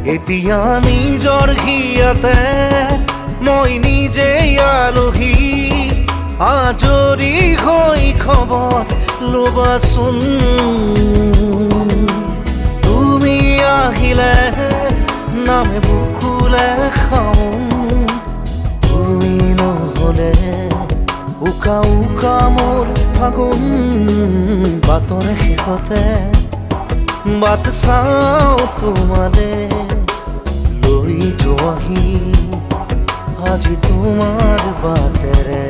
এতিয়া নিজৰ হিয়াতে মই নিজে আলহী আজৰি হৈ খবৰ ল'বাচোন তুমি আহিলে নামে বুকুলে খাওঁ তুমি নহ'লে উকা উকা মোৰ ফাগুন বাটৰ শেষতে বাট চাওঁ তোমালে লৈ যোৱাহি আজি তোমাৰ বাটেৰে